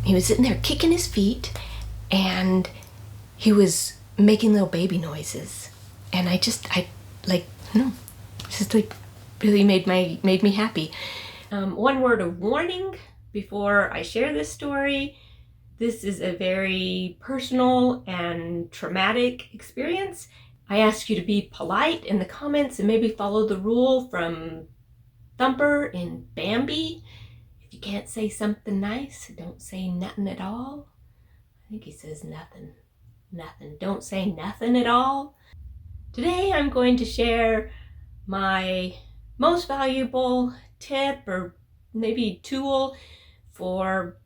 he was sitting there kicking his feet, and he was making little baby noises. And I just like really made me happy. One word of warning before I share this story. This is a very personal and traumatic experience. I ask you to be polite in the comments and maybe follow the rule from Thumper in Bambi. If you can't say something nice, don't say nothing at all. I think he says nothing. Nothing. Don't say nothing at all. Today I'm going to share my most valuable tip or maybe tool for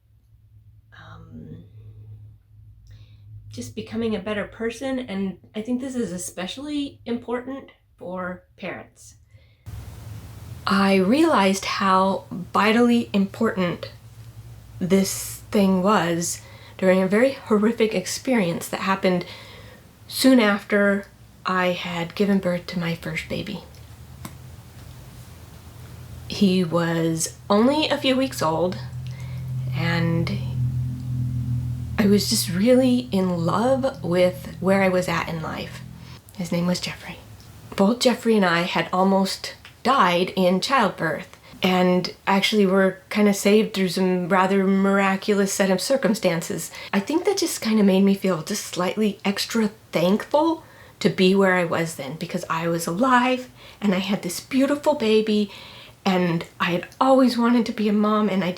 just becoming a better person, and I think this is especially important for parents. I realized how vitally important this thing was during a very horrific experience that happened soon after I had given birth to my first baby. He was only a few weeks old, and I was just really in love with where I was at in life. His name was Jeffrey. Both Jeffrey and I had almost died in childbirth, and actually were kind of saved through some rather miraculous set of circumstances. I think that just kind of made me feel just slightly extra thankful to be where I was then, because I was alive and I had this beautiful baby, and I had always wanted to be a mom, and I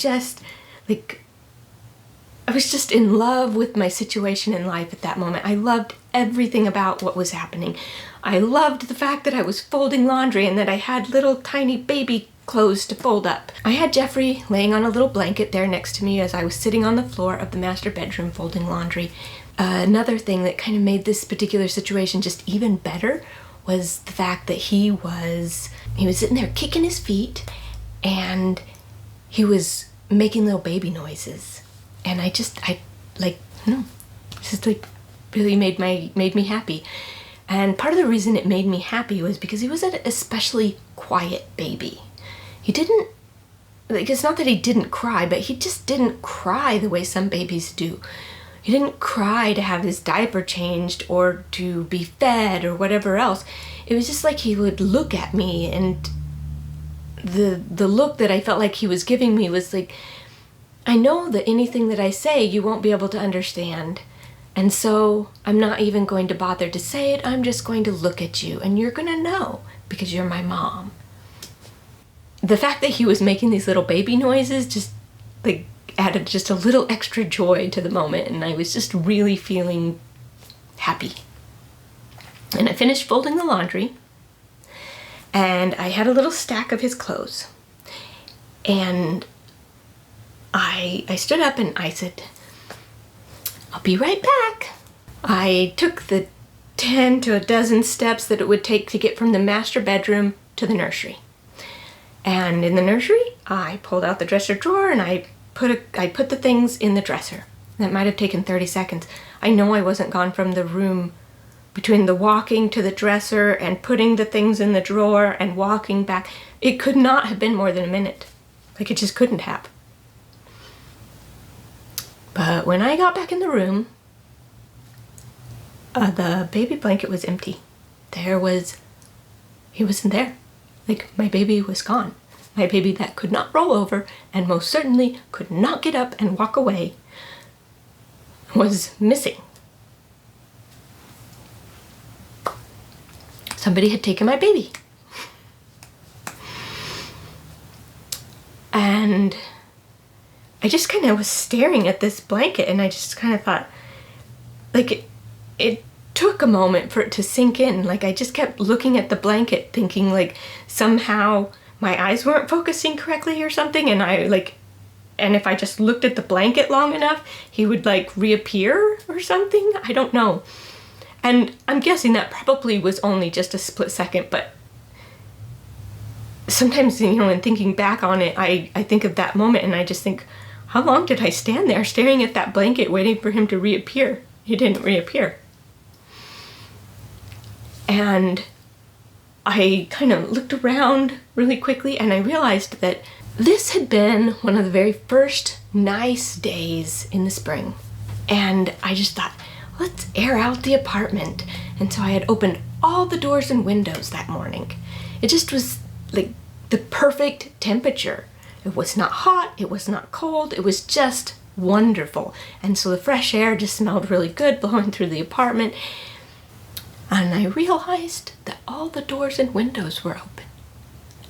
was just in love with my situation in life at that moment. I loved everything about what was happening. I loved the fact that I was folding laundry and that I had little tiny baby clothes to fold up. I had Jeffrey laying on a little blanket there next to me as I was sitting on the floor of the master bedroom folding laundry. Another thing that kind of made this particular situation just even better was the fact that he was sitting there kicking his feet, and he was making little baby noises. And this really made me happy. And part of the reason it made me happy was because he was an especially quiet baby. He didn't, it's not that he didn't cry, but he just didn't cry the way some babies do. He didn't cry to have his diaper changed or to be fed or whatever else. It was just like he would look at me, and the look that I felt like he was giving me was like, I know that anything that I say you won't be able to understand, and so I'm not even going to bother to say it. I'm just going to look at you, and you're going to know because you're my mom. The fact that he was making these little baby noises just added just a little extra joy to the moment, and I was just really feeling happy. And I finished folding the laundry, and I had a little stack of his clothes, and I stood up and I said, I'll be right back. I took the 10 to a dozen steps that it would take to get from the master bedroom to the nursery. And in the nursery, I pulled out the dresser drawer and I put the things in the dresser. That might have taken 30 seconds. I know I wasn't gone from the room between the walking to the dresser and putting the things in the drawer and walking back. It could not have been more than a minute. It just couldn't have. But when I got back in the room, the baby blanket was empty. He wasn't there. My baby was gone. My baby that could not roll over and most certainly could not get up and walk away was missing. Somebody had taken my baby. And I just kind of was staring at this blanket, and I just kind of thought, it took a moment for it to sink in. I just kept looking at the blanket thinking somehow my eyes weren't focusing correctly or something, and and if I just looked at the blanket long enough, he would reappear or something. I don't know. And I'm guessing that probably was only just a split second, but sometimes, in thinking back on it, I think of that moment and I just think, how long did I stand there staring at that blanket waiting for him to reappear? He didn't reappear. And I kind of looked around really quickly and I realized that this had been one of the very first nice days in the spring, and I just thought, let's air out the apartment. And so I had opened all the doors and windows that morning. It just was like the perfect temperature. It was not hot, it was not cold, it was just wonderful. And so the fresh air just smelled really good blowing through the apartment. And I realized that all the doors and windows were open.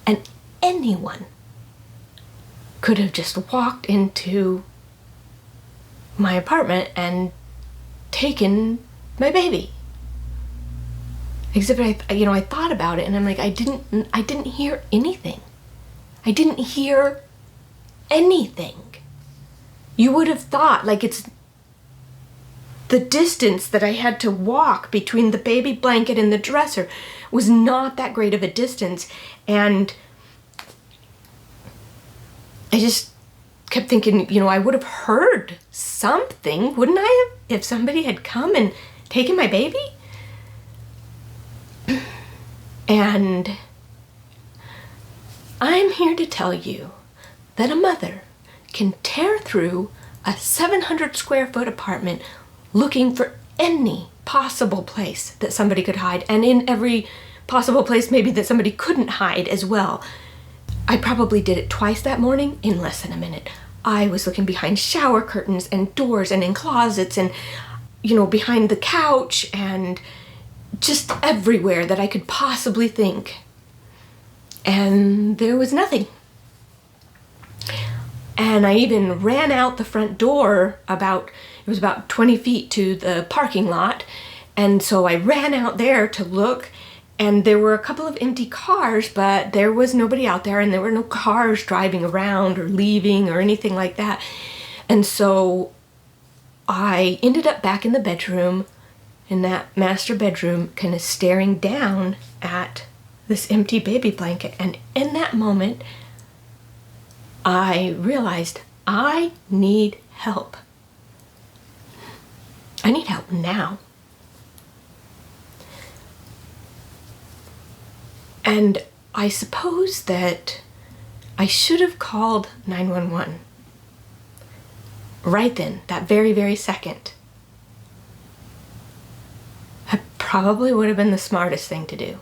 And anyone could have just walked into my apartment and taken my baby. Except I thought about it and I'm like, I didn't hear anything. I didn't hear anything. You would have thought, like, it's the distance that I had to walk between the baby blanket and the dresser was not that great of a distance. And I just kept thinking, I would have heard something, wouldn't I have, if somebody had come and taken my baby? And I'm here to tell you that a mother can tear through a 700 square foot apartment looking for any possible place that somebody could hide, and in every possible place maybe that somebody couldn't hide as well. I probably did it twice that morning in less than a minute. I was looking behind shower curtains and doors and in closets and, behind the couch and just everywhere that I could possibly think. And there was nothing. And I even ran out the front door it was about 20 feet to the parking lot. And so I ran out there to look, and there were a couple of empty cars, but there was nobody out there, and there were no cars driving around or leaving or anything like that. And so I ended up back in the bedroom, in that master bedroom, kind of staring down at this empty baby blanket. And in that moment, I realized I need help. I need help now. And I suppose that I should have called 911 right then, that very, very second. That probably would have been the smartest thing to do.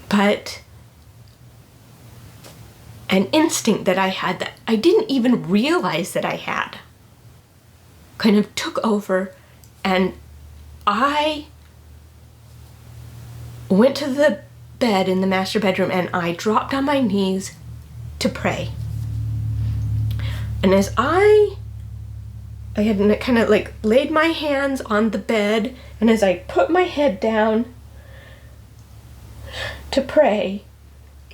But an instinct that I had that I didn't even realize that I had kind of took over, and I went to the bed in the master bedroom and I dropped on my knees to pray. And as I had kind of like laid my hands on the bed, and as I put my head down to pray,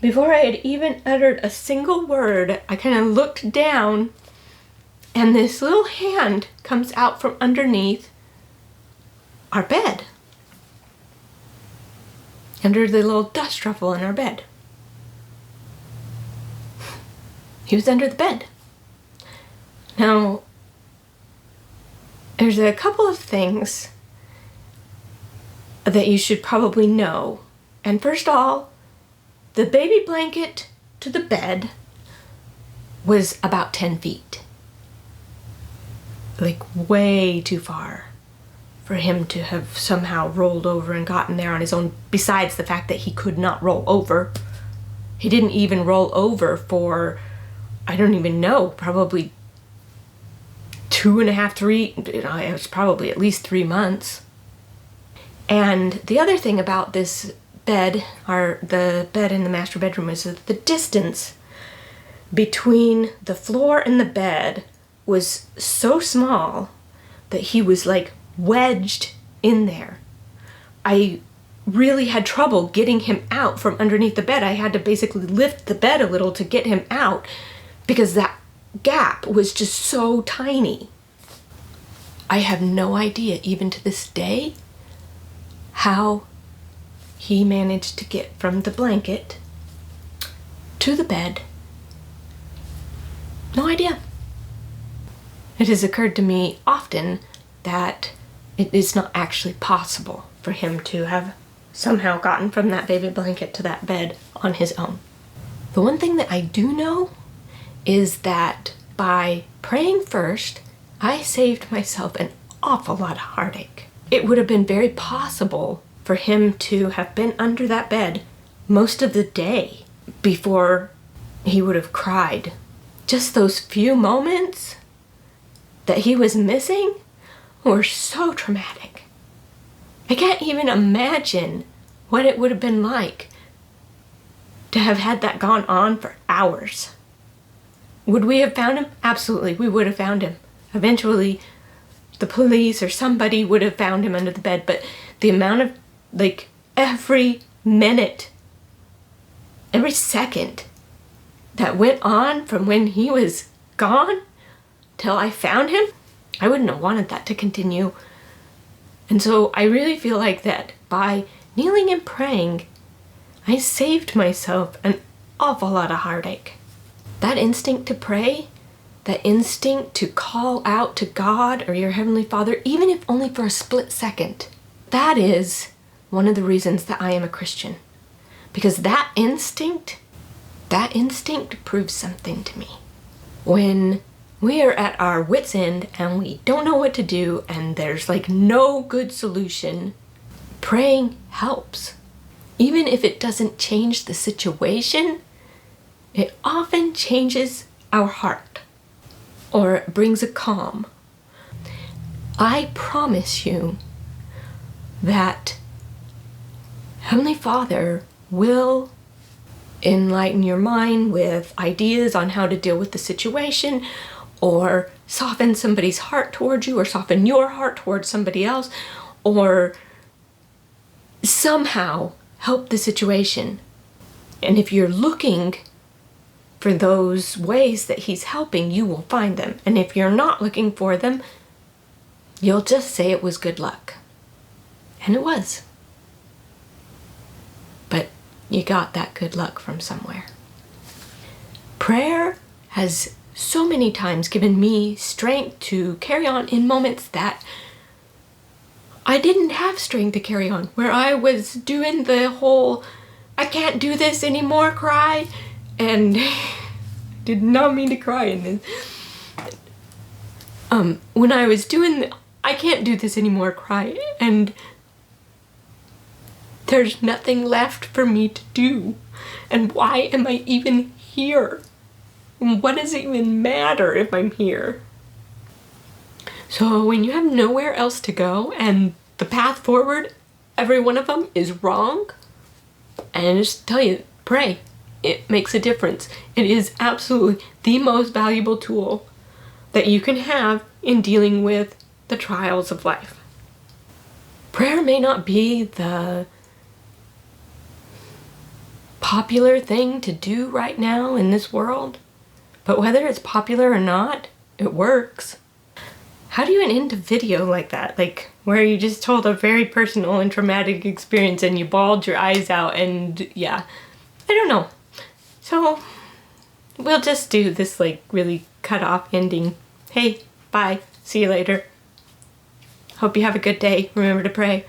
before I had even uttered a single word, I kind of looked down, and this little hand comes out from underneath our bed, under the little dust ruffle in our bed. He was under the bed. Now, there's a couple of things that you should probably know. And first of all, the baby blanket to the bed was about 10 feet. Like way too far for him to have somehow rolled over and gotten there on his own, besides the fact that he could not roll over. He didn't even roll over for, I don't even know, probably 2.5, 3, it was probably at least 3 months. And the other thing about this bed, the bed in the master bedroom, is that the distance between the floor and the bed was so small that he was like wedged in there. I really had trouble getting him out from underneath the bed. I had to basically lift the bed a little to get him out because that gap was just so tiny. I have no idea, even to this day, how he managed to get from the blanket to the bed. No idea. It has occurred to me often that it is not actually possible for him to have somehow gotten from that baby blanket to that bed on his own. The one thing that I do know is that by praying first, I saved myself an awful lot of heartache. It would have been very possible for him to have been under that bed most of the day before he would have cried. Just those few moments that he was missing were so traumatic. I can't even imagine what it would have been like to have had that gone on for hours. Would we have found him? Absolutely, we would have found him. Eventually, the police or somebody would have found him under the bed, but the amount of, every minute, every second that went on from when he was gone till I found him, I wouldn't have wanted that to continue. And so I really feel like that by kneeling and praying, I saved myself an awful lot of heartache. That instinct to pray, that instinct to call out to God or your Heavenly Father, even if only for a split second, that is one of the reasons that I am a Christian. Because that instinct proves something to me. When we are at our wit's end and we don't know what to do and there's no good solution, praying helps. Even if it doesn't change the situation, it often changes our heart or brings a calm. I promise you that Heavenly Father will enlighten your mind with ideas on how to deal with the situation, or soften somebody's heart towards you, or soften your heart towards somebody else, or somehow help the situation. And if you're looking for those ways that He's helping, you will find them. And if you're not looking for them, you'll just say it was good luck. And it was. But you got that good luck from somewhere. Prayer has so many times given me strength to carry on in moments that I didn't have strength to carry on, where I was doing the whole I can't do this anymore cry, and did not mean to cry in this. When I was doing the I can't do this anymore cry, and there's nothing left for me to do, and why am I even here? And what does it even matter if I'm here? So when you have nowhere else to go and the path forward, every one of them is wrong, and I just tell you, pray. It makes a difference. It is absolutely the most valuable tool that you can have in dealing with the trials of life. Prayer may not be the popular thing to do right now in this world, but whether it's popular or not, it works. How do you end a video like that? Where you just told a very personal and traumatic experience and you bawled your eyes out, and yeah, I don't know. So we'll just do this really cut off ending. Hey, bye, see you later. Hope you have a good day. Remember to pray.